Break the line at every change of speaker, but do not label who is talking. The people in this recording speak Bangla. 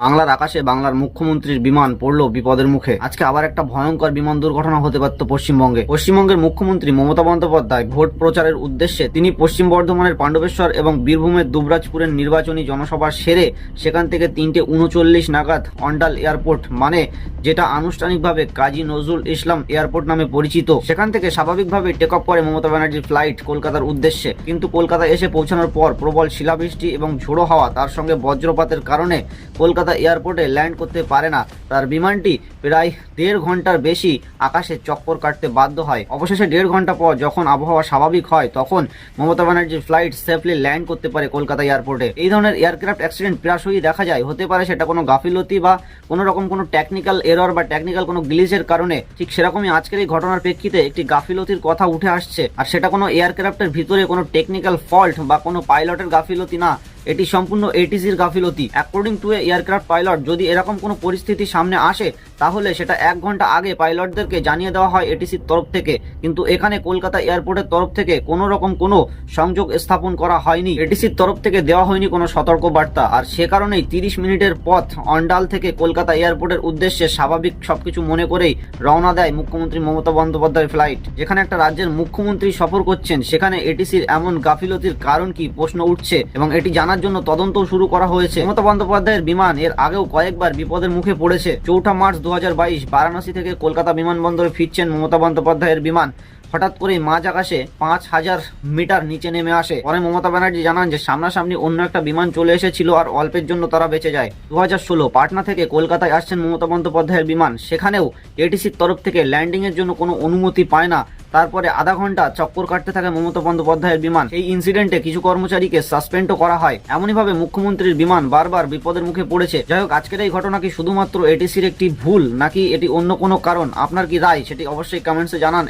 বাংলার আকাশে বাংলার মুখ্যমন্ত্রীর বিমান পড়ল বিপদের মুখে। আজকে আবার একটা ভয়ঙ্কর বিমান দুর্ঘটনা হতে পারত পশ্চিমবঙ্গের মুখ্যমন্ত্রী মমতা বন্দ্যোপাধ্যায় ভোট প্রচারের উদ্দেশ্যে তিনি পশ্চিম বর্ধমানের পাণ্ডবেশ্বর এবং বীরভূমের দুবরাজপুরের নির্বাচনী জনসভা সেরে সেখান থেকে 3:39 নাগাদ অন্ডাল এয়ারপোর্ট, মানে যেটা আনুষ্ঠানিকভাবে কাজী নজরুল ইসলাম এয়ারপোর্ট নামে পরিচিত, সেখান থেকে স্বাভাবিকভাবে টেক অফ করে মমতা ব্যানার্জির ফ্লাইট কলকাতার উদ্দেশ্যে। কিন্তু কলকাতা এসে পৌঁছানোর পর প্রবল শিলাবৃষ্টি এবং ঝোড়ো হাওয়া, তার সঙ্গে বজ্রপাতের কারণে কলকাতা এয়ারপোর্টে ল্যান্ড করতে পারে না। তার বিমানটি প্রায় 1.5 ঘন্টার বেশি আকাশে চক্কর কাটতে বাধ্য হয়। অবশেষে 1.5 ঘন্টা পর যখন আবহাওয়া স্বাভাবিক হয়, তখন মমতা ব্যানার্জির ফ্লাইট সেফলি ল্যান্ড করতে পারে কলকাতা এয়ারপোর্টে। এই ধরনের এয়ারক্রাফট অ্যাক্সিডেন্ট প্রায়শই দেখা যায়। হতে পারে সেটা কোনো গাফিলতি বা কোনো রকম কোনো টেকনিক্যাল এরর বা টেকনিক্যাল কোনো গ্লিচের কারণে। ঠিক সেরকমই আজকের এই ঘটনার প্রেক্ষিতে একটি গাফিলতির কথা উঠে আসছে, আর সেটা কোনো এয়ারক্রাফটের ভিতরে কোনো টেকনিক্যাল ফল্ট বা কোনো পাইলটের গাফিলতি না, এটি সম্পূর্ণ এটিসির গাফিলতি। According to A aircraft pilot, যদি এরকম কোনো পরিস্থিতি সামনে আসে তাহলে সেটা 1 ঘন্টা আগে পাইলটদেরকে জানিয়ে দেওয়া হয় এটিসির তরফ থেকে। কিন্তু এখানে কলকাতা এয়ারপোর্টের তরফ থেকে কোনো রকম কোনো সংযোগ স্থাপন করা হয়নি, এটিসির তরফ থেকে দেওয়া হয়নি কোনো সতর্ক বার্তা। আর সে কারণেই 30 মিনিটের পথ অন্ডাল থেকে কলকাতা এয়ারপোর্টের উদ্দেশ্যে স্বাভাবিক সবকিছু মনে করেই রওনা দেয় মুখ্যমন্ত্রী মমতা বন্দ্যোপাধ্যায়ের ফ্লাইট। যেখানে একটা রাজ্যের মুখ্যমন্ত্রী সফর করছেন, সেখানে এটিসির এমন গাফিলতির কারণ কি প্রশ্ন উঠছে এবং এটি জানার জন্য তদন্ত শুরু করা হয়েছে। মমতা বন্দ্যোপাধ্যায়ের বিমান এর আগেও কয়েকবার বিপদের মুখে পড়েছে। 4 মার্চ 2022 বারাণসী থেকে কলকাতা বিমানবন্দরে ফিরছেন মমতা বন্দ্যোপাধ্যায়ের বিমান। হঠাৎ করেই মাঝ আকাশে 5000 মিটার নিচে নেমে আসে। পরে মমতা ব্যানার্জি জানান যে সামনাসামনি অন্য একটা বিমান চলে এসেছিল আর অল্পের জন্য তারা বেঁচে যায়। 2016 পাটনা থেকে কলকাতায় আসছেন মমতা বন্দ্যোপাধ্যায়ের বিমান, সেখানেও এটিসির তরফ থেকে ল্যান্ডিং এর জন্য কোনো অনুমতি পায় না। তারপরে আধা ঘন্টা চক্কর কাটতে থাকে মমতা বন্দ্যোপাধ্যায়ের বিমান। এই ইনসিডেন্টে কিছু কর্মচারীকে সাসপেন্ডও করা হয়। এমনইভাবে মুখ্যমন্ত্রীর বিমান বারবার বিপদের মুখে পড়েছে। যাই হোক, আজকের এই ঘটনা কি শুধুমাত্র এটিসির একটি ভুল, নাকি এটি অন্য কোনো কারণ? আপনার কি রায় সেটি অবশ্যই কমেন্টসে জানান।